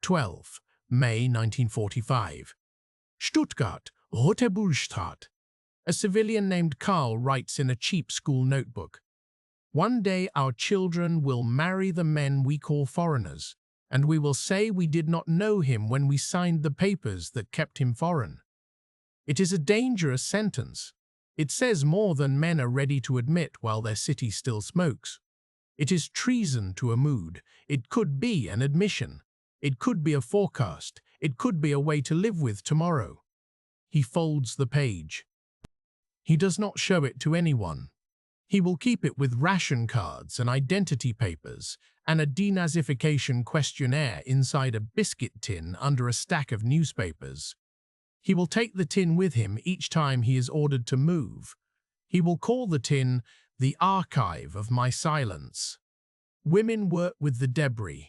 12 May 1945. Stuttgart, Rote A civilian named Karl writes in a cheap school notebook, "One day our children will marry the men we call foreigners, and we will say we did not know him when we signed the papers that kept him foreign." It is a dangerous sentence. It says more than men are ready to admit while their city still smokes. It is treason to a mood. It could be an admission. It could be a forecast. It could be a way to live with tomorrow. He folds the page. He does not show it to anyone. He will keep it with ration cards and identity papers and a denazification questionnaire inside a biscuit tin under a stack of newspapers. He will take the tin with him each time he is ordered to move. He will call the tin the archive of my silence. Women work with the debris.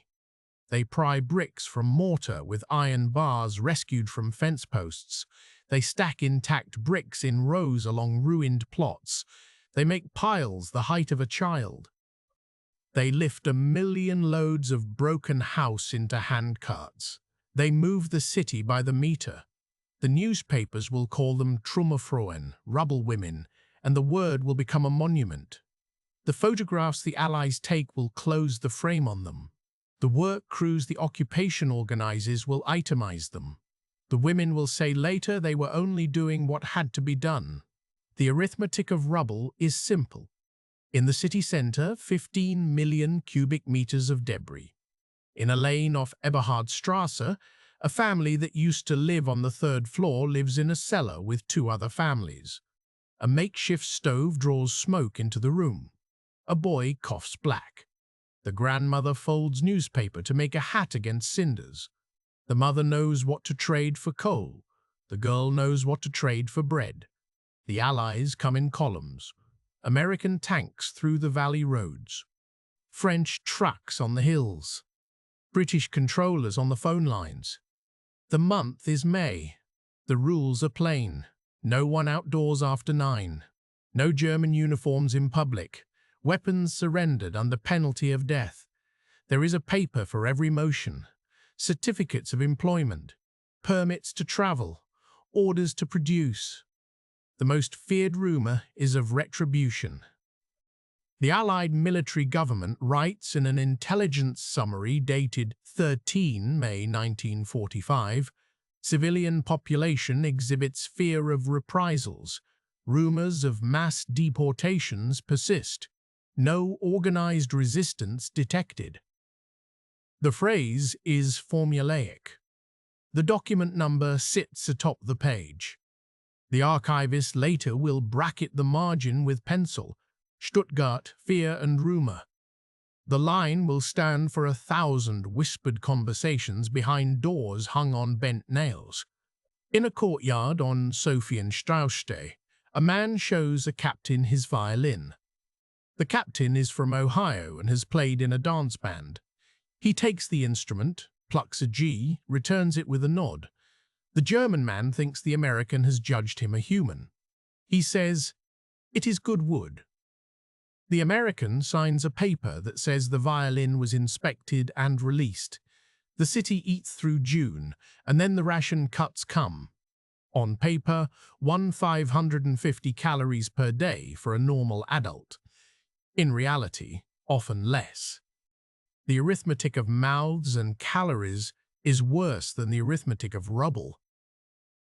They pry bricks from mortar with iron bars rescued from fence posts. They stack intact bricks in rows along ruined plots. They make piles the height of a child. They lift 1,000,000 loads of broken house into handcarts. They move the city by the meter. The newspapers will call them Trümmerfrauen, rubble women, and the word will become a monument. The photographs the Allies take will close the frame on them. The work crews the occupation organizes will itemize them. The women will say later they were only doing what had to be done. The arithmetic of rubble is simple. In the city center, 15 million cubic meters of debris. In a lane off Eberhardstrasse, a family that used to live on the 3rd floor lives in a cellar with 2 other families. A makeshift stove draws smoke into the room. A boy coughs black. The grandmother folds newspaper to make a hat against cinders. The mother knows what to trade for coal. The girl knows what to trade for bread. The Allies come in columns. American tanks through the valley roads. French trucks on the hills. British controllers on the phone lines. The month is May. The rules are plain. No one outdoors after 9. No German uniforms in public. Weapons surrendered under penalty of death. There is a paper for every motion. Certificates of employment. Permits to travel. Orders to produce. The most feared rumor is of retribution. The Allied military government writes in an intelligence summary dated 13 May 1945, civilian population exhibits fear of reprisals. Rumors of mass deportations persist. No organized resistance detected. The phrase is formulaic. The document number sits atop the page. The archivist later will bracket the margin with pencil. Stuttgart, fear and rumor. The line will stand for 1,000 whispered conversations behind doors hung on bent nails. In a courtyard on Sophienstraße, a man shows a captain his violin. The captain is from Ohio and has played in a dance band. He takes the instrument, plucks a G, returns it with a nod. The German man thinks the American has judged him a human. He says, "It is good wood." The American signs a paper that says the violin was inspected and released. The city eats through June, and then the ration cuts come. On paper, 1,550 calories per day for a normal adult. In reality, often less. The arithmetic of mouths and calories is worse than the arithmetic of rubble.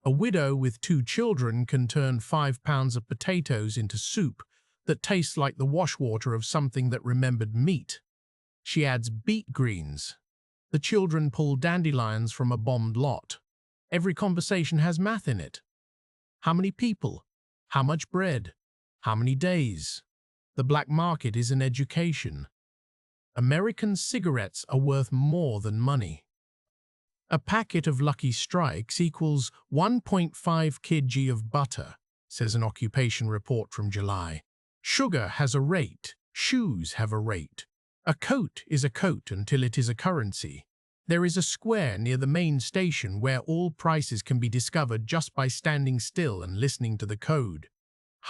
A widow with 2 children can turn 5 pounds of potatoes into soup that tastes like the washwater of something that remembered meat. She adds beet greens. The children pull dandelions from a bombed lot. Every conversation has math in it. How many people? How much bread? How many days? The black market is an education. American cigarettes are worth more than money. A packet of Lucky Strikes equals 1.5 kg of butter, says an occupation report from July. Sugar has a rate. Shoes have a rate. A coat is a coat until it is a currency. There is a square near the main station where all prices can be discovered just by standing still and listening to the code.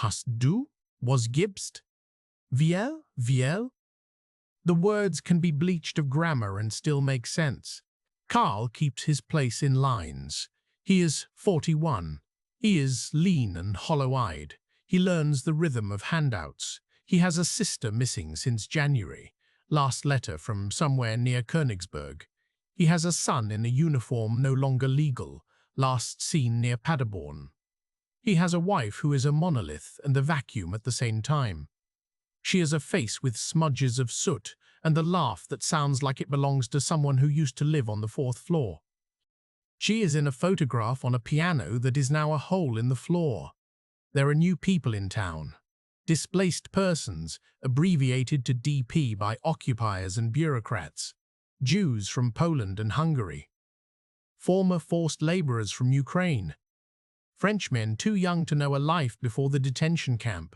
Hast du? Was gibst? Viel? Viel? The words can be bleached of grammar and still make sense. Karl keeps his place in lines. He is 41. He is lean and hollow-eyed. He learns the rhythm of handouts. He has a sister missing since January. Last letter from somewhere near Königsberg. He has a son in a uniform no longer legal. Last seen near Paderborn. He has a wife who is a monolith and a vacuum at the same time. She has a face with smudges of soot and a laugh that sounds like it belongs to someone who used to live on the 4th floor. She is in a photograph on a piano that is now a hole in the floor. There are new people in town. Displaced persons, abbreviated to DP by occupiers and bureaucrats. Jews from Poland and Hungary. Former forced laborers from Ukraine. Frenchmen too young to know a life before the detention camp.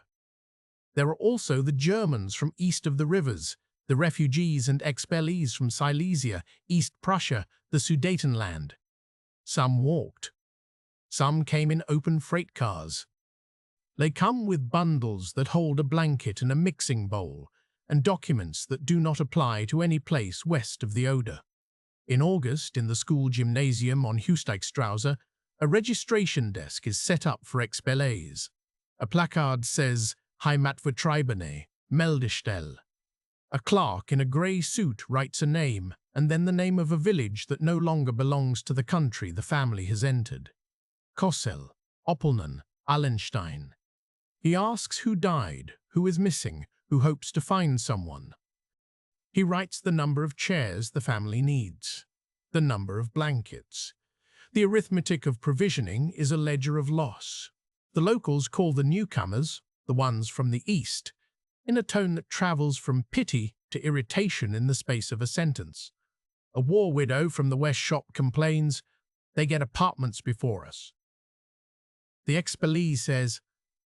There are also the Germans from east of the rivers, the refugees and expellees from Silesia, East Prussia, the Sudetenland. Some walked. Some came in open freight cars. They come with bundles that hold a blanket and a mixing bowl, and documents that do not apply to any place west of the Oder. In August, in the school gymnasium on Husteichstraße, a registration desk is set up for expellees. A placard says, Heimatvertriebene, Meldestelle. A clerk in a grey suit writes a name, and then the name of a village that no longer belongs to the country the family has entered. Kossel, Oppelnen, Allenstein. He asks who died, who is missing, who hopes to find someone. He writes the number of chairs the family needs, the number of blankets. The arithmetic of provisioning is a ledger of loss. The locals call the newcomers, the ones from the east, in a tone that travels from pity to irritation in the space of a sentence. A war widow from the West shop complains, they get apartments before us. The expellee says,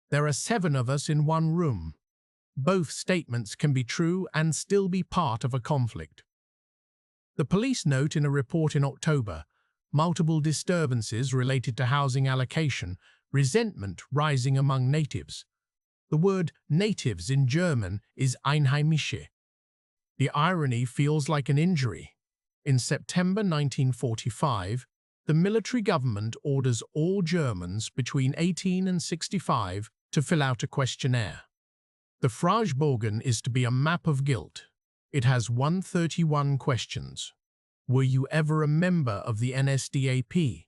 there are 7 of us in one room. Both statements can be true and still be part of a conflict. The police note in a report in October, multiple disturbances related to housing allocation, resentment rising among natives. The word natives in German is Einheimische. The irony feels like an injury. In September 1945, the military government orders all Germans between 18 and 65 to fill out a questionnaire. The Fragebogen is to be a map of guilt. It has 131 questions. Were you ever a member of the NSDAP?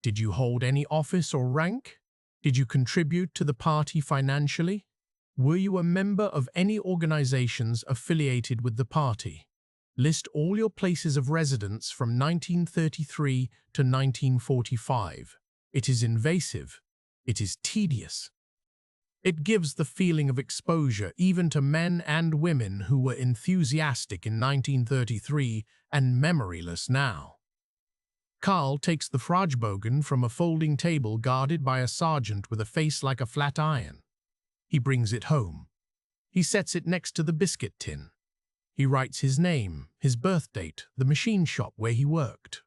Did you hold any office or rank? Did you contribute to the party financially? Were you a member of any organizations affiliated with the party? List all your places of residence from 1933 to 1945. It is invasive. It is tedious. It gives the feeling of exposure even to men and women who were enthusiastic in 1933 and memoryless now. Karl takes the Fragebogen from a folding table guarded by a sergeant with a face like a flat iron. He brings it home. He sets it next to the biscuit tin. He writes his name, his birth date, the machine shop where he worked.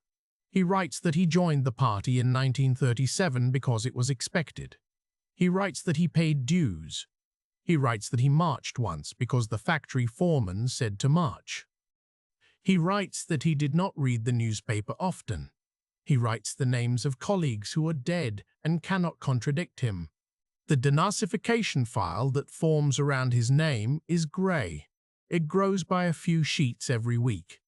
He writes that he joined the party in 1937 because it was expected. He writes that he paid dues. He writes that he marched once because the factory foreman said to march. He writes that he did not read the newspaper often. He writes the names of colleagues who are dead and cannot contradict him. The denazification file that forms around his name is grey. It grows by a few sheets every week.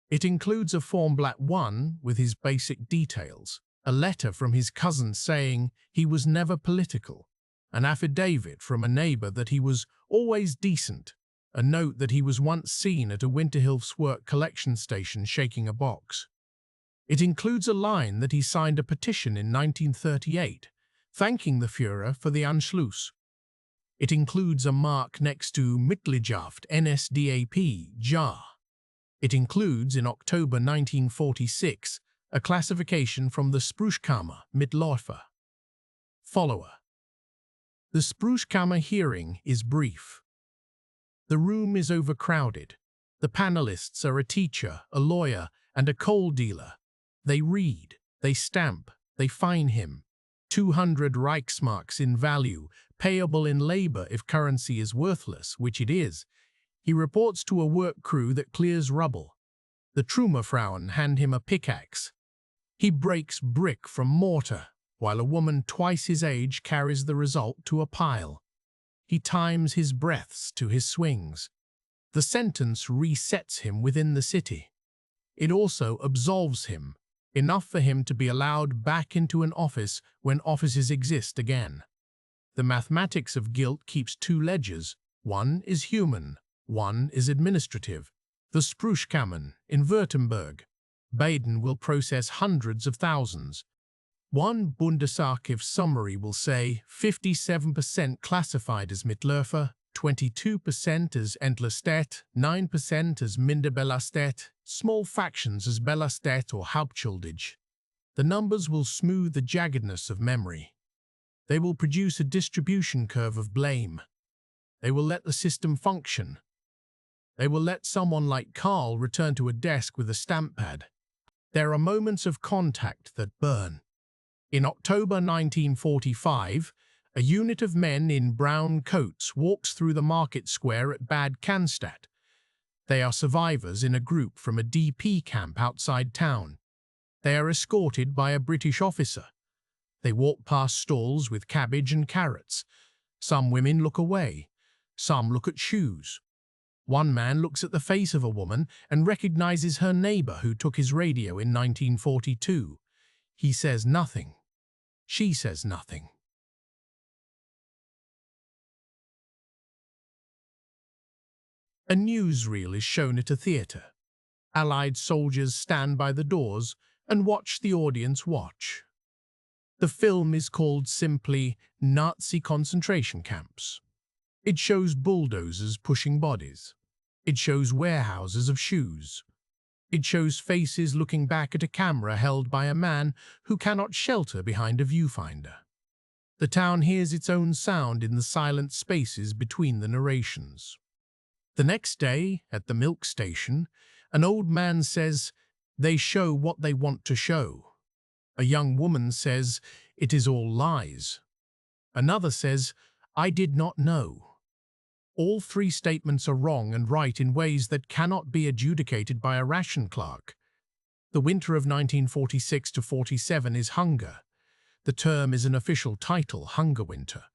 It includes a Form Blatt 1 with his basic details, a letter from his cousin saying he was never political, an affidavit from a neighbor that he was always decent, a note that he was once seen at a Winterhilfswerk collection station shaking a box. It includes a line that he signed a petition in 1938, thanking the Führer for the Anschluss. It includes a mark next to Mitgliedschaft NSDAP, Ja. It includes, in October 1946, a classification from the Spruchkammer, Mitläufer. Follower. The Spruchkammer hearing is brief. The room is overcrowded. The panelists are a teacher, a lawyer, and a coal dealer. They read, they stamp, they fine him. 200 Reichsmarks in value, payable in labor if currency is worthless, which it is. He reports to a work crew that clears rubble. The Trümmerfrauen hand him a pickaxe. He breaks brick from mortar, while a woman twice his age carries the result to a pile. He times his breaths to his swings. The sentence resets him within the city. It also absolves him, enough for him to be allowed back into an office when offices exist again. The mathematics of guilt keeps two ledgers. One is human, one is administrative. The Spruchkammern in Württemberg. Baden will process hundreds of thousands. One Bundesarchiv summary will say 57% classified as Mitläufer, 22% as Entlastet, 9% as Minderbelastet, small factions as Belastet or Hauptschuldig. The numbers will smooth the jaggedness of memory. They will produce a distribution curve of blame. They will let the system function. They will let someone like Karl return to a desk with a stamp pad. There are moments of contact that burn. In October 1945, a unit of men in brown coats walks through the market square at Bad Cannstatt. They are survivors in a group from a DP camp outside town. They are escorted by a British officer. They walk past stalls with cabbage and carrots. Some women look away. Some look at shoes. One man looks at the face of a woman and recognizes her neighbor who took his radio in 1942. He says nothing. She says nothing. A newsreel is shown at a theater. Allied soldiers stand by the doors and watch the audience watch. The film is called simply Nazi concentration camps. It shows bulldozers pushing bodies. It shows warehouses of shoes. It shows faces looking back at a camera held by a man who cannot shelter behind a viewfinder. The town hears its own sound in the silent spaces between the narrations. The next day, at the milk station, an old man says, "They show what they want to show." A young woman says, "It is all lies." Another says, "I did not know." All three statements are wrong and right in ways that cannot be adjudicated by a ration clerk. The winter of 1946–47 is hunger. The term is an official title, Hunger Winter.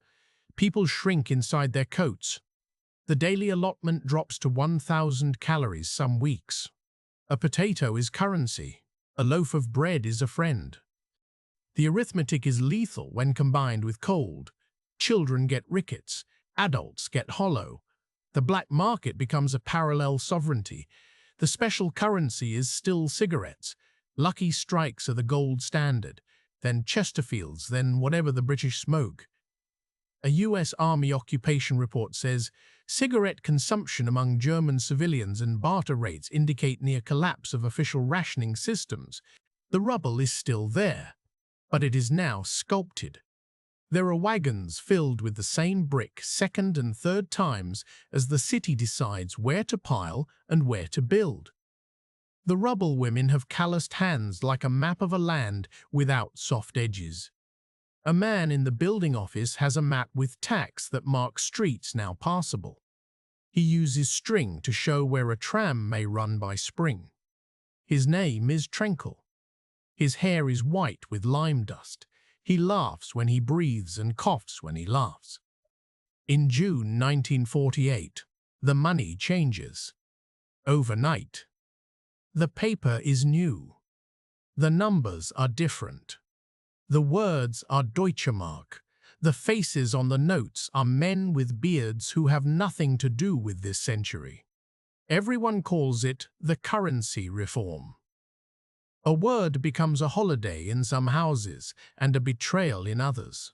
People shrink inside their coats. The daily allotment drops to 1,000 calories some weeks. A potato is currency. A loaf of bread is a friend. The arithmetic is lethal when combined with cold. Children get rickets. Adults get hollow. The black market becomes a parallel sovereignty. The special currency is still cigarettes. Lucky Strikes are the gold standard. Then Chesterfields, then whatever the British smoke. A U.S. Army occupation report says, cigarette consumption among German civilians and barter rates indicate near collapse of official rationing systems. The rubble is still there, but it is now sculpted. There are wagons filled with the same brick second and third times as the city decides where to pile and where to build. The rubble women have calloused hands like a map of a land without soft edges. A man in the building office has a map with tacks that mark streets now passable. He uses string to show where a tram may run by spring. His name is Trenkel. His hair is white with lime dust. He laughs when he breathes and coughs when he laughs. In June 1948, the money changes. Overnight. The paper is new. The numbers are different. The words are Deutsche Mark. The faces on the notes are men with beards who have nothing to do with this century. Everyone calls it the currency reform. A word becomes a holiday in some houses and a betrayal in others.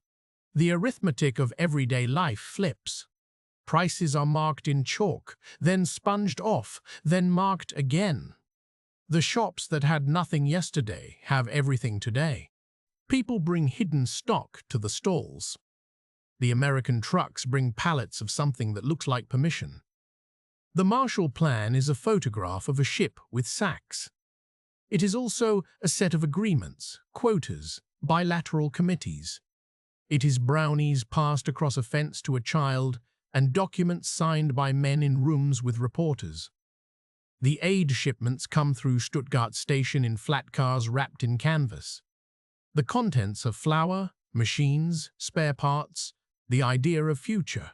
The arithmetic of everyday life flips. Prices are marked in chalk, then sponged off, then marked again. The shops that had nothing yesterday have everything today. People bring hidden stock to the stalls. The American trucks bring pallets of something that looks like permission. The Marshall Plan is a photograph of a ship with sacks. It is also a set of agreements, quotas, bilateral committees. It is brownies passed across a fence to a child and documents signed by men in rooms with reporters. The aid shipments come through Stuttgart station in flat cars wrapped in canvas. The contents are flour, machines, spare parts, the idea of future.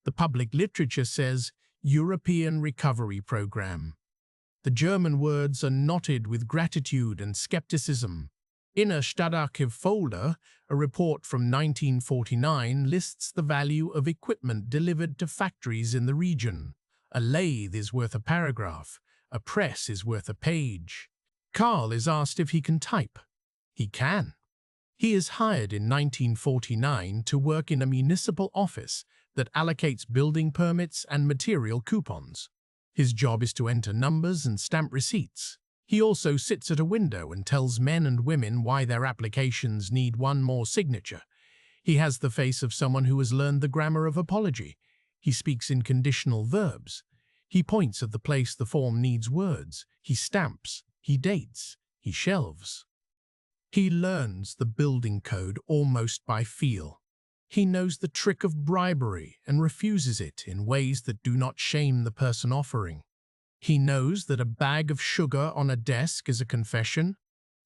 The public literature says European Recovery Program. The German words are knotted with gratitude and skepticism. In a Stadtarchiv folder, a report from 1949 lists the value of equipment delivered to factories in the region. A lathe is worth a paragraph. A press is worth a page. Karl is asked if he can type. He can. He is hired in 1949 to work in a municipal office that allocates building permits and material coupons. His job is to enter numbers and stamp receipts. He also sits at a window and tells men and women why their applications need one more signature. He has the face of someone who has learned the grammar of apology. He speaks in conditional verbs. He points at the place the form needs words. He stamps. He dates. He shelves. He learns the building code almost by feel. He knows the trick of bribery and refuses it in ways that do not shame the person offering. He knows that a bag of sugar on a desk is a confession.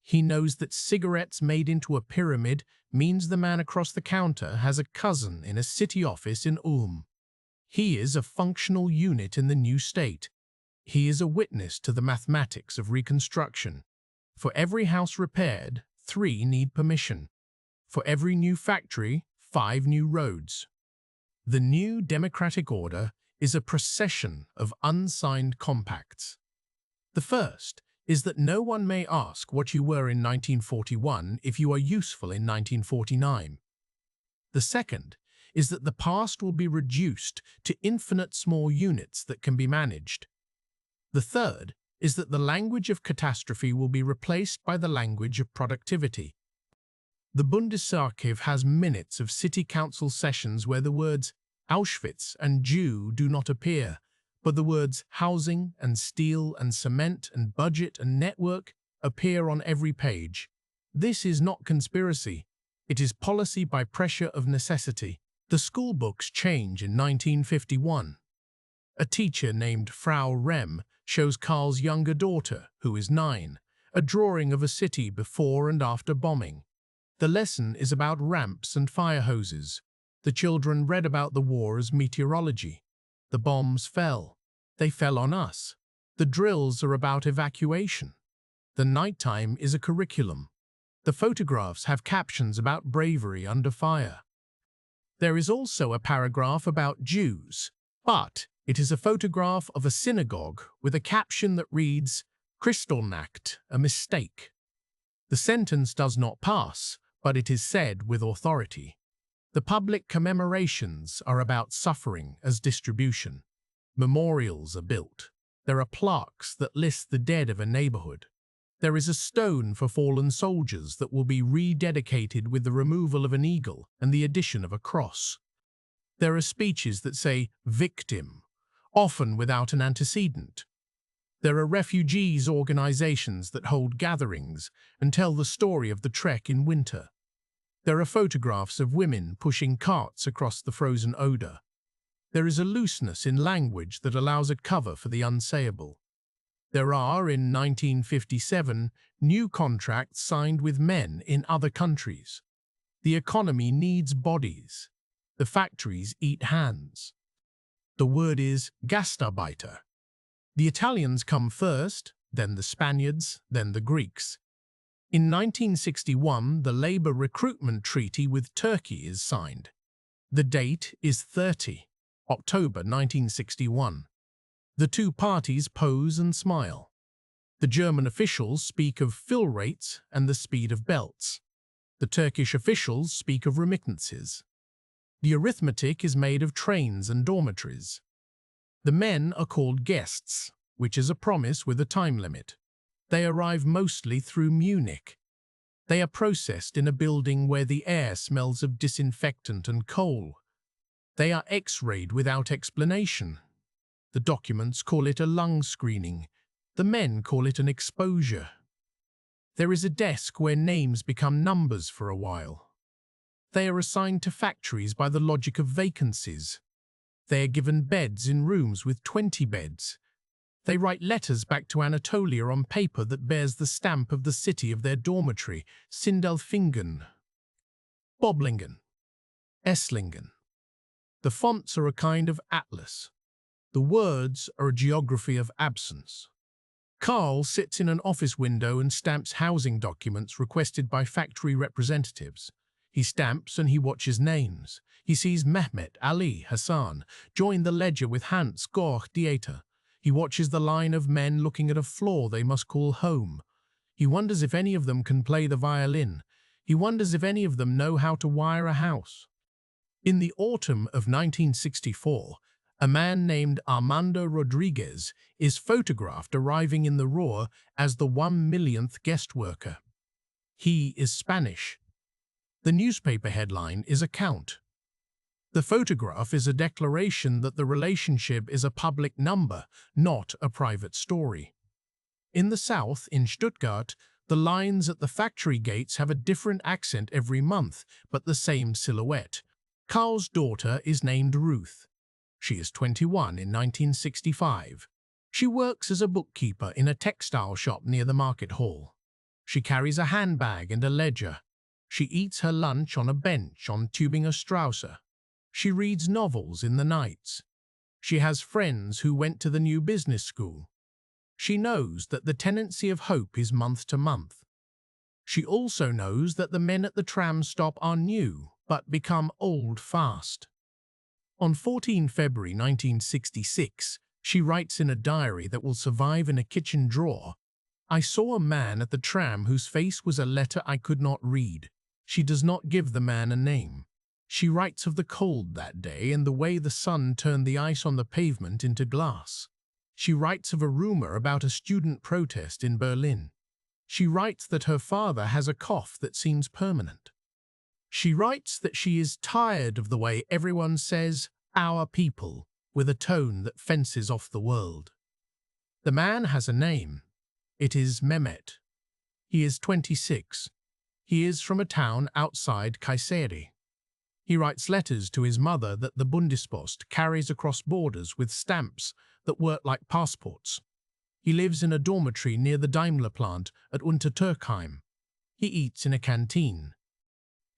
He knows that cigarettes made into a pyramid means the man across the counter has a cousin in a city office in Ulm. He is a functional unit in the new state. He is a witness to the mathematics of reconstruction. For every house repaired, 3 need permission. For every new factory, 5 new roads. The new democratic order is a procession of unsigned compacts. The first is that no one may ask what you were in 1941 if you are useful in 1949. The second is that the past will be reduced to infinite small units that can be managed. The third is that the language of catastrophe will be replaced by the language of productivity. The Bundesarchiv has minutes of city council sessions where the words Auschwitz and Jew do not appear, but the words housing and steel and cement and budget and network appear on every page. This is not conspiracy. It is policy by pressure of necessity. The school books change in 1951. A teacher named Frau Rem shows Karl's younger daughter, who is 9, a drawing of a city before and after bombing. The lesson is about ramps and fire hoses. The children read about the war as meteorology. The bombs fell. They fell on us. The drills are about evacuation. The nighttime is a curriculum. The photographs have captions about bravery under fire. There is also a paragraph about Jews, but it is a photograph of a synagogue with a caption that reads, Kristallnacht, a mistake. The sentence does not pass, but it is said with authority. The public commemorations are about suffering as distribution. Memorials are built. There are plaques that list the dead of a neighborhood. There is a stone for fallen soldiers that will be rededicated with the removal of an eagle and the addition of a cross. There are speeches that say victim, often without an antecedent. There are refugees' organizations that hold gatherings and tell the story of the trek in winter. There are photographs of women pushing carts across the frozen Oder. There is a looseness in language that allows a cover for the unsayable. There are, in 1957, new contracts signed with men in other countries. The economy needs bodies. The factories eat hands. The word is Gastarbeiter. The Italians come first, then the Spaniards, then the Greeks. In 1961, the labor recruitment treaty with Turkey is signed. The date is 30 October 1961. The two parties pose and smile. The German officials speak of fill rates and the speed of belts. The Turkish officials speak of remittances. The arithmetic is made of trains and dormitories. The men are called guests, which is a promise with a time limit. They arrive mostly through Munich. They are processed in a building where the air smells of disinfectant and coal. They are X-rayed without explanation. The documents call it a lung screening. The men call it an exposure. There is a desk where names become numbers for a while. They are assigned to factories by the logic of vacancies. They are given beds in rooms with 20 beds. They write letters back to Anatolia on paper that bears the stamp of the city of their dormitory, Sindelfingen, Boblingen, Esslingen. The fonts are a kind of atlas. The words are a geography of absence. Karl sits in an office window and stamps housing documents requested by factory representatives. He stamps and he watches names. He sees Mehmet, Ali, Hassan join the ledger with Hans, Gorch, Dieter. He watches the line of men looking at a floor they must call home. He wonders if any of them can play the violin. He wonders if any of them know how to wire a house. In the autumn of 1964, a man named Armando Rodriguez is photographed arriving in the Ruhr as the 1 millionth guest worker. He is Spanish. The newspaper headline is a count. The photograph is a declaration that the relationship is a public number, not a private story. In the south, in Stuttgart, the lines at the factory gates have a different accent every month, but the same silhouette. Karl's daughter is named Ruth. She is 21 in 1965. She works as a bookkeeper in a textile shop near the market hall. She carries a handbag and a ledger. She eats her lunch on a bench on Tübinger Strasse. She reads novels in the nights. She has friends who went to the new business school. She knows that the tenancy of hope is month to month. She also knows that the men at the tram stop are new, but become old fast. On 14 February 1966, she writes in a diary that will survive in a kitchen drawer, "I saw a man at the tram whose face was a letter I could not read." She does not give the man a name. She writes of the cold that day and the way the sun turned the ice on the pavement into glass. She writes of a rumor about a student protest in Berlin. She writes that her father has a cough that seems permanent. She writes that she is tired of the way everyone says, "our people," with a tone that fences off the world. The man has a name. It is Mehmet. He is 26. He is from a town outside Kayseri. He writes letters to his mother that the Bundespost carries across borders with stamps that work like passports. He lives in a dormitory near the Daimler plant at Untertürkheim. He eats in a canteen.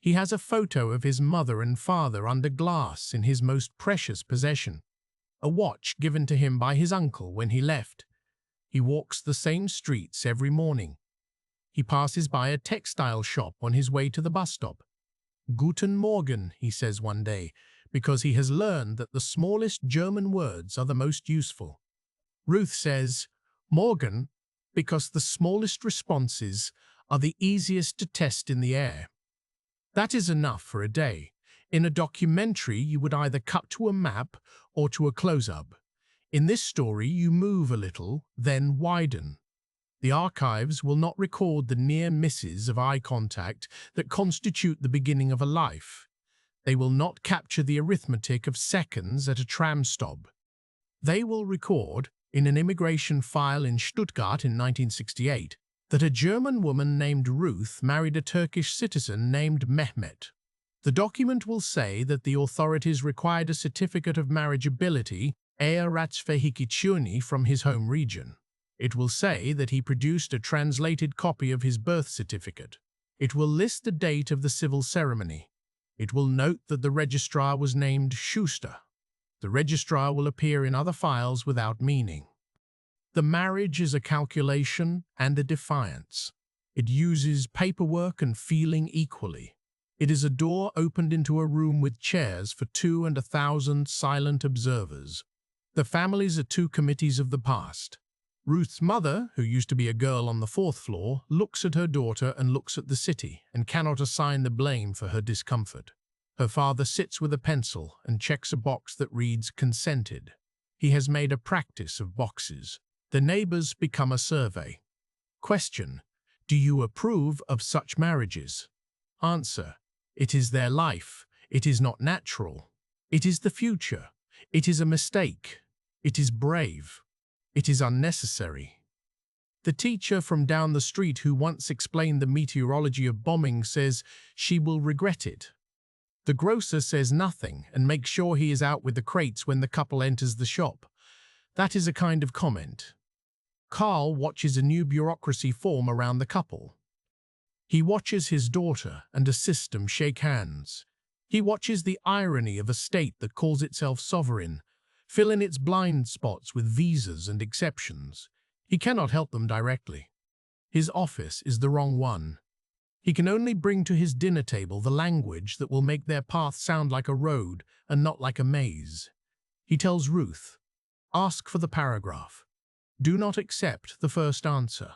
He has a photo of his mother and father under glass in his most precious possession, a watch given to him by his uncle when he left. He walks the same streets every morning. He passes by a textile shop on his way to the bus stop. "Guten Morgen," he says one day, because he has learned that the smallest German words are the most useful. Ruth says, "Morgen," because the smallest responses are the easiest to test in the air. That is enough for a day. In a documentary, you would either cut to a map or to a close-up. In this story, you move a little, then widen. The archives will not record the near misses of eye contact that constitute the beginning of a life. They will not capture the arithmetic of seconds at a tram stop. They will record, in an immigration file in Stuttgart in 1968, that a German woman named Ruth married a Turkish citizen named Mehmet. The document will say that the authorities required a certificate of marriageability, Eheiratsverheiratschuni, from his home region. It will say that he produced a translated copy of his birth certificate. It will list the date of the civil ceremony. It will note that the registrar was named Schuster. The registrar will appear in other files without meaning. The marriage is a calculation and a defiance. It uses paperwork and feeling equally. It is a door opened into a room with chairs for 2 and 1,000 silent observers. The families are two committees of the past. Ruth's mother, who used to be a girl on the 4th floor, looks at her daughter and looks at the city and cannot assign the blame for her discomfort. Her father sits with a pencil and checks a box that reads "consented." He has made a practice of boxes. The neighbors become a survey. Question: do you approve of such marriages? Answer: it is their life. It is not natural. It is the future. It is a mistake. It is brave. It is unnecessary. The teacher from down the street who once explained the meteorology of bombing says she will regret it. The grocer says nothing and makes sure he is out with the crates when the couple enters the shop. That is a kind of comment. Karl watches a new bureaucracy form around the couple. He watches his daughter and a system shake hands. He watches the irony of a state that calls itself sovereign, fill in its blind spots with visas and exceptions. He cannot help them directly. His office is the wrong one. He can only bring to his dinner table the language that will make their path sound like a road and not like a maze. He tells Ruth, "Ask for the paragraph. Do not accept the first answer.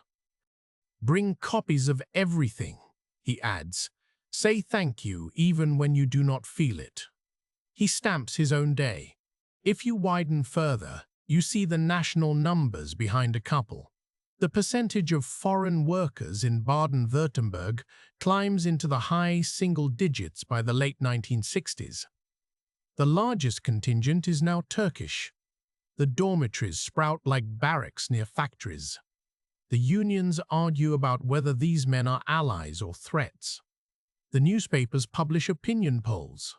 Bring copies of everything," he adds. "Say thank you even when you do not feel it." He stamps his own day. If you widen further, you see the national numbers behind a couple. The percentage of foreign workers in Baden-Württemberg climbs into the high single digits by the late 1960s. The largest contingent is now Turkish. The dormitories sprout like barracks near factories. The unions argue about whether these men are allies or threats. The newspapers publish opinion polls.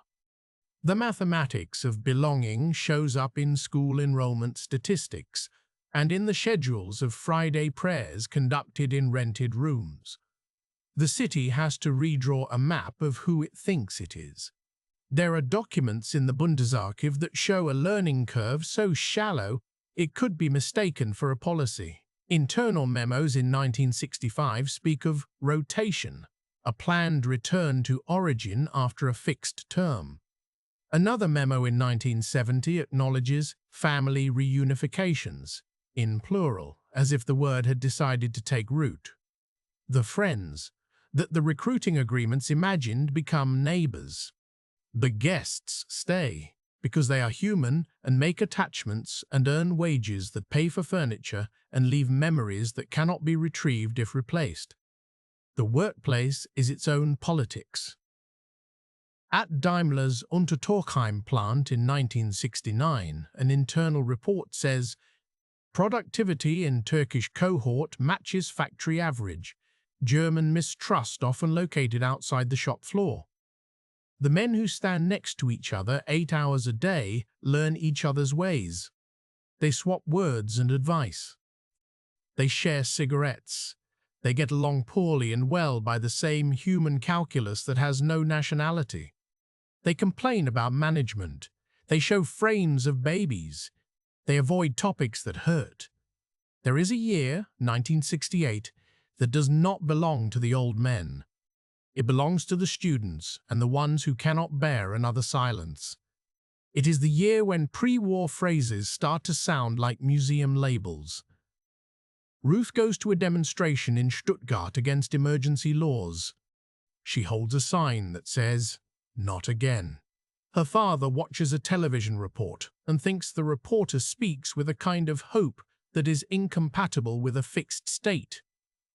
The mathematics of belonging shows up in school enrollment statistics and in the schedules of Friday prayers conducted in rented rooms. The city has to redraw a map of who it thinks it is. There are documents in the Bundesarchiv that show a learning curve so shallow it could be mistaken for a policy. Internal memos in 1965 speak of rotation, a planned return to origin after a fixed term. Another memo in 1970 acknowledges family reunifications, in plural, as if the word had decided to take root. The friends that the recruiting agreements imagined become neighbors. The guests stay because they are human and make attachments and earn wages that pay for furniture and leave memories that cannot be retrieved if replaced. The workplace is its own politics. At Daimler's Untertorkheim plant in 1969, an internal report says, "Productivity in Turkish cohort matches factory average. German mistrust often located outside the shop floor. The men who stand next to each other 8 hours a day learn each other's ways. They swap words and advice. They share cigarettes. They get along poorly and well by the same human calculus that has no nationality. They complain about management. They show frames of babies. They avoid topics that hurt. There is a year, 1968, that does not belong to the old men. It belongs to the students and the ones who cannot bear another silence. It is the year when pre-war phrases start to sound like museum labels." Ruth goes to a demonstration in Stuttgart against emergency laws. She holds a sign that says, "Not again." Her father watches a television report and thinks the reporter speaks with a kind of hope that is incompatible with a fixed state.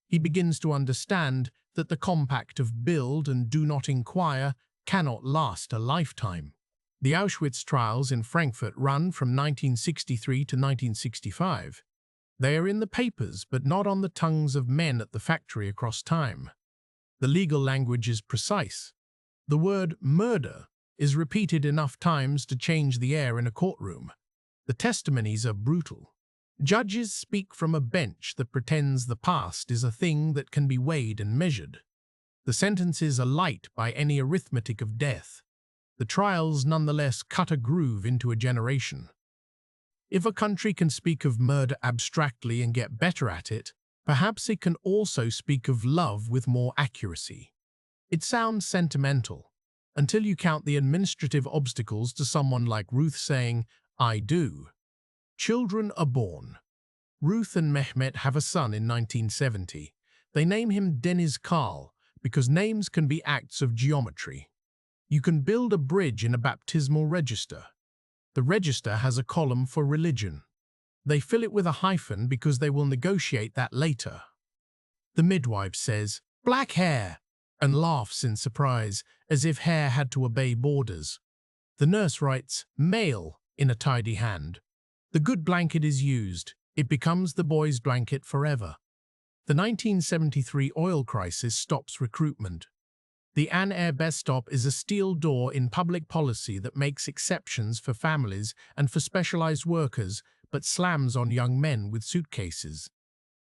He begins to understand that the compact of build and do not inquire cannot last a lifetime. The Auschwitz trials in Frankfurt run from 1963 to 1965. They are in the papers, but not on the tongues of men at the factory across time. The legal language is precise. The word murder is repeated enough times to change the air in a courtroom. The testimonies are brutal. Judges speak from a bench that pretends the past is a thing that can be weighed and measured. The sentences are light by any arithmetic of death. The trials nonetheless cut a groove into a generation. If a country can speak of murder abstractly and get better at it, perhaps it can also speak of love with more accuracy. It sounds sentimental, until you count the administrative obstacles to someone like Ruth saying, "I do." Children are born. Ruth and Mehmet have a son in 1970. They name him Deniz Karl because names can be acts of geometry. You can build a bridge in a baptismal register. The register has a column for religion. They fill it with a hyphen because they will negotiate that later. The midwife says, "Black hair," and laughs in surprise, as if hair had to obey borders. The nurse writes, "male," in a tidy hand. The good blanket is used. It becomes the boy's blanket forever. The 1973 oil crisis stops recruitment. The An Air Bestop is a steel door in public policy that makes exceptions for families and for specialized workers, but slams on young men with suitcases.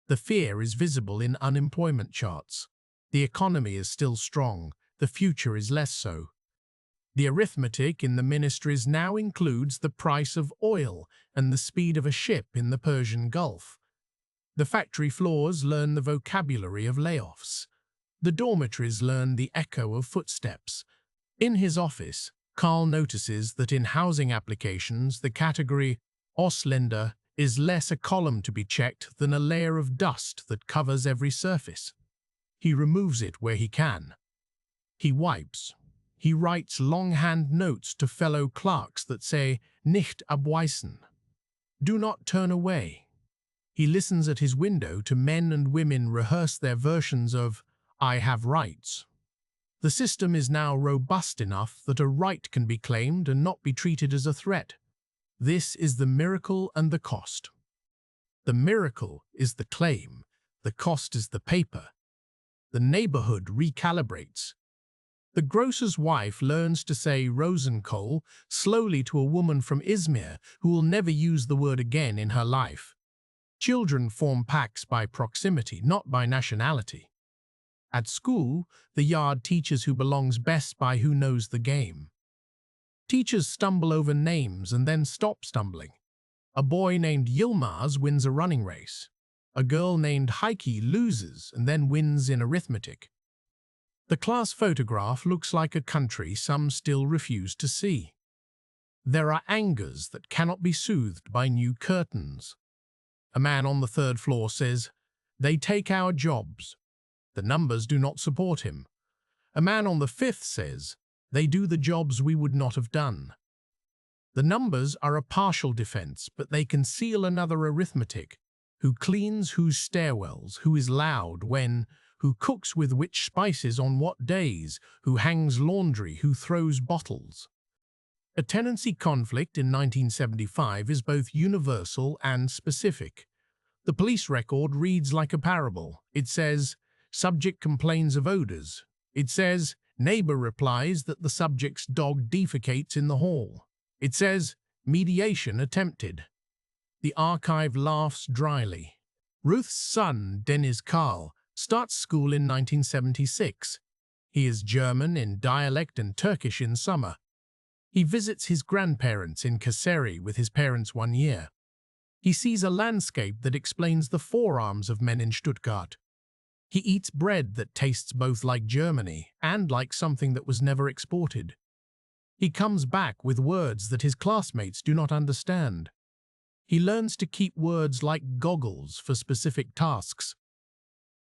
The fear is visible in unemployment charts. The economy is still strong, the future is less so. The arithmetic in the ministries now includes the price of oil and the speed of a ship in the Persian Gulf. The factory floors learn the vocabulary of layoffs. The dormitories learn the echo of footsteps. In his office, Karl notices that in housing applications, the category Ausländer is less a column to be checked than a layer of dust that covers every surface. He removes it where he can. He wipes. He writes longhand notes to fellow clerks that say, "Nicht abweisen." Do not turn away. He listens at his window to men and women rehearse their versions of, "I have rights." The system is now robust enough that a right can be claimed and not be treated as a threat. This is the miracle and the cost. The miracle is the claim, the cost is the paper. The neighborhood recalibrates. The grocer's wife learns to say Rosenkohl slowly to a woman from Izmir who will never use the word again in her life. Children form packs by proximity, not by nationality. At school, the yard teaches who belongs best by who knows the game. Teachers stumble over names and then stop stumbling. A boy named Yilmaz wins a running race. A girl named Heike loses and then wins in arithmetic. The class photograph looks like a country some still refuse to see. There are angers that cannot be soothed by new curtains. A man on the third floor says, "They take our jobs." The numbers do not support him. A man on the fifth says, "They do the jobs we would not have done." The numbers are a partial defense, but they conceal another arithmetic. Who cleans whose stairwells, who is loud when, who cooks with which spices on what days, who hangs laundry, who throws bottles. A tenancy conflict in 1975 is both universal and specific. The police record reads like a parable. It says, "Subject complains of odors." It says, "Neighbor replies that the subject's dog defecates in the hall." It says, "Mediation attempted." The archive laughs dryly. Ruth's son, Deniz Karl, starts school in 1976. He is German in dialect and Turkish in summer. He visits his grandparents in Kayseri with his parents one year. He sees a landscape that explains the forearms of men in Stuttgart. He eats bread that tastes both like Germany and like something that was never exported. He comes back with words that his classmates do not understand. He learns to keep words like goggles for specific tasks.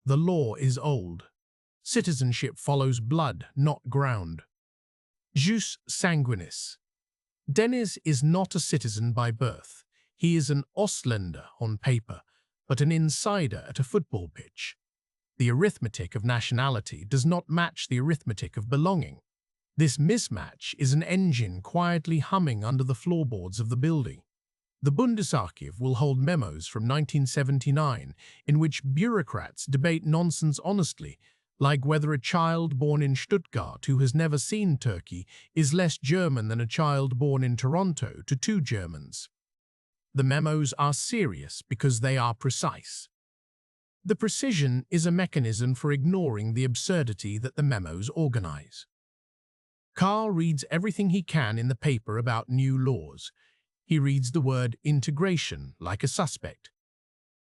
The law is old. Citizenship follows blood, not ground. Jus sanguinis. Deniz is not a citizen by birth. He is an Ausländer on paper, but an insider at a football pitch. The arithmetic of nationality does not match the arithmetic of belonging. This mismatch is an engine quietly humming under the floorboards of the building. The Bundesarchiv will hold memos from 1979 in which bureaucrats debate nonsense honestly, like whether a child born in Stuttgart who has never seen Turkey is less German than a child born in Toronto to two Germans. The memos are serious because they are precise. The precision is a mechanism for ignoring the absurdity that the memos organize. Karl reads everything he can in the paper about new laws. He reads the word integration like a suspect.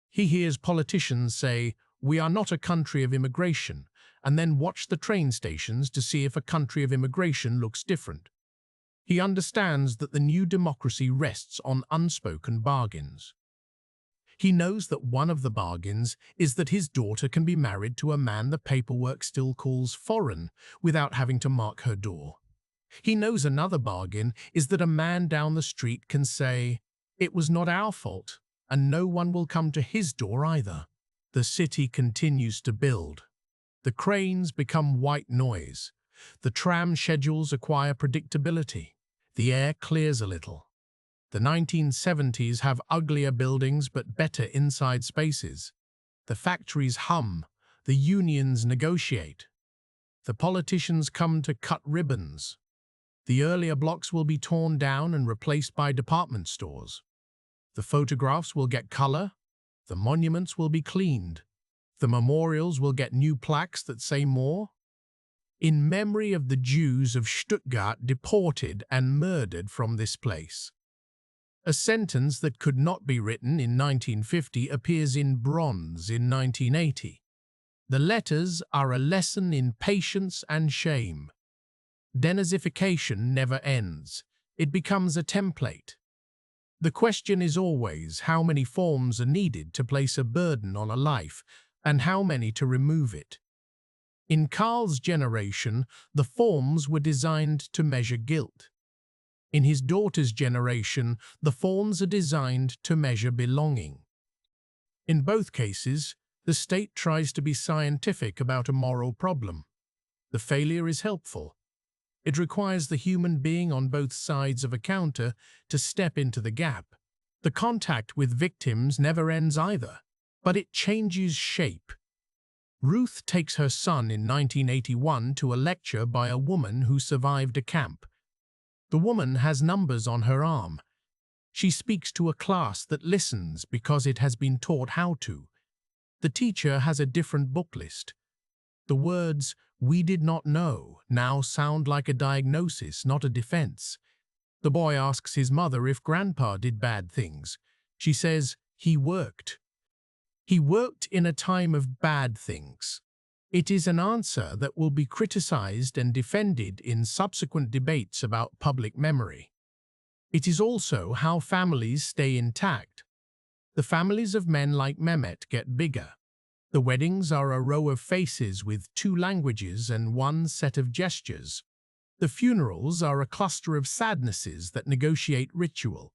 He hears politicians say, "We are not a country of immigration," and then watch the train stations to see if a country of immigration looks different. He understands that the new democracy rests on unspoken bargains. He knows that one of the bargains is that his daughter can be married to a man the paperwork still calls foreign without having to mark her door. He knows another bargain is that a man down the street can say, "It was not our fault," and no one will come to his door either. The city continues to build. The cranes become white noise. The tram schedules acquire predictability. The air clears a little. The 1970s have uglier buildings but better inside spaces. The factories hum. The unions negotiate. The politicians come to cut ribbons. The earlier blocks will be torn down and replaced by department stores. The photographs will get color. The monuments will be cleaned. The memorials will get new plaques that say more. In memory of the Jews of Stuttgart deported and murdered from this place. A sentence that could not be written in 1950 appears in bronze in 1980. The letters are a lesson in patience and shame. Denazification never ends. It becomes a template. The question is always how many forms are needed to place a burden on a life and how many to remove it. In Karl's generation, the forms were designed to measure guilt. In his daughter's generation, the forms are designed to measure belonging. In both cases, the state tries to be scientific about a moral problem. The failure is helpful. It requires the human being on both sides of a counter to step into the gap. The contact with victims never ends either, but it changes shape. Ruth takes her son in 1981 to a lecture by a woman who survived a camp. The woman has numbers on her arm. She speaks to a class that listens because it has been taught how to. The teacher has a different book list. The words, "we did not know," now sound like a diagnosis, not a defense. The boy asks his mother if Grandpa did bad things. She says, "He worked." He worked in a time of bad things. It is an answer that will be criticized and defended in subsequent debates about public memory. It is also how families stay intact. The families of men like Mehmet get bigger. The weddings are a row of faces with 2 languages and 1 set of gestures. The funerals are a cluster of sadnesses that negotiate ritual.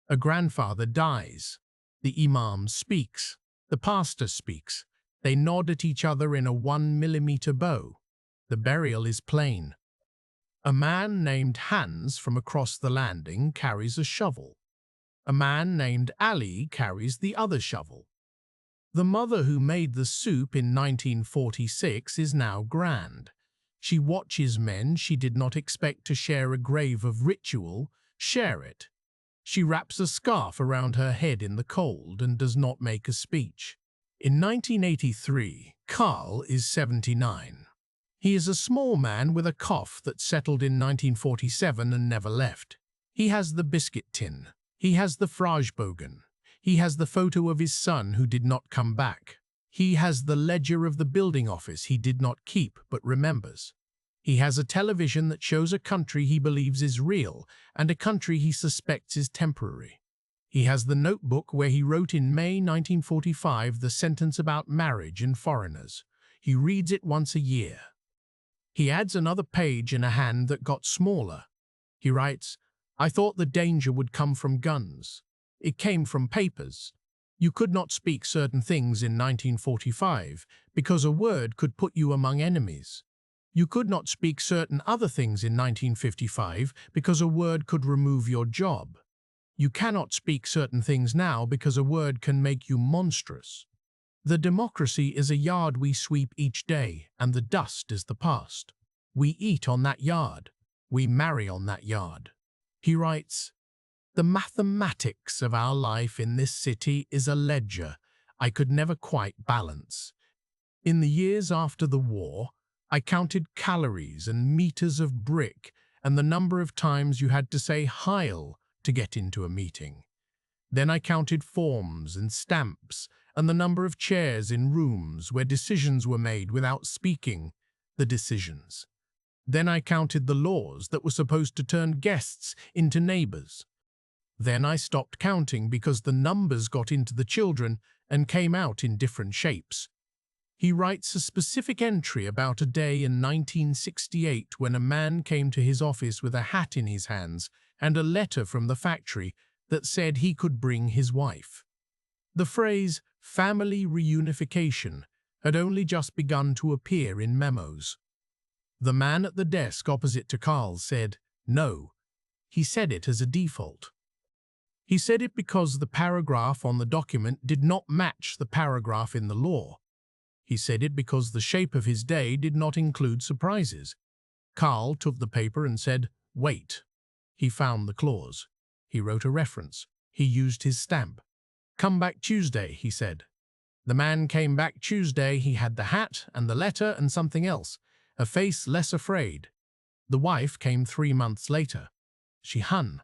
A grandfather dies. The imam speaks. The pastor speaks. They nod at each other in a 1-millimeter bow. The burial is plain. A man named Hans from across the landing carries a shovel. A man named Ali carries the other shovel. The mother who made the soup in 1946 is now grand. She watches men she did not expect to share a grave of ritual share it. She wraps a scarf around her head in the cold and does not make a speech. In 1983, Karl is 79. He is a small man with a cough that settled in 1947 and never left. He has the biscuit tin. He has the Fragebogen. He has the photo of his son who did not come back. He has the ledger of the building office he did not keep but remembers. He has a television that shows a country he believes is real and a country he suspects is temporary. He has the notebook where he wrote in May 1945 the sentence about marriage and foreigners. He reads it once a year. He adds another page in a hand that got smaller. He writes, "I thought the danger would come from guns. It came from papers. You could not speak certain things in 1945 because a word could put you among enemies. You could not speak certain other things in 1955 because a word could remove your job. You cannot speak certain things now because a word can make you monstrous. The democracy is a yard we sweep each day, and the dust is the past. We eat on that yard. We marry on that yard." He writes, "The mathematics of our life in this city is a ledger I could never quite balance. In the years after the war, I counted calories and meters of brick and the number of times you had to say Heil to get into a meeting. Then I counted forms and stamps and the number of chairs in rooms where decisions were made without speaking the decisions. Then I counted the laws that were supposed to turn guests into neighbors. Then I stopped counting because the numbers got into the children and came out in different shapes." He writes a specific entry about a day in 1968 when a man came to his office with a hat in his hands and a letter from the factory that said he could bring his wife. The phrase family reunification had only just begun to appear in memos. The man at the desk opposite to Karl said, "No." He said it as a default. He said it because the paragraph on the document did not match the paragraph in the law. He said it because the shape of his day did not include surprises. Karl took the paper and said, "Wait." He found the clause. He wrote a reference. He used his stamp. "Come back Tuesday," he said. The man came back Tuesday. He had the hat and the letter and something else, a face less afraid. The wife came 3 months later. She hung.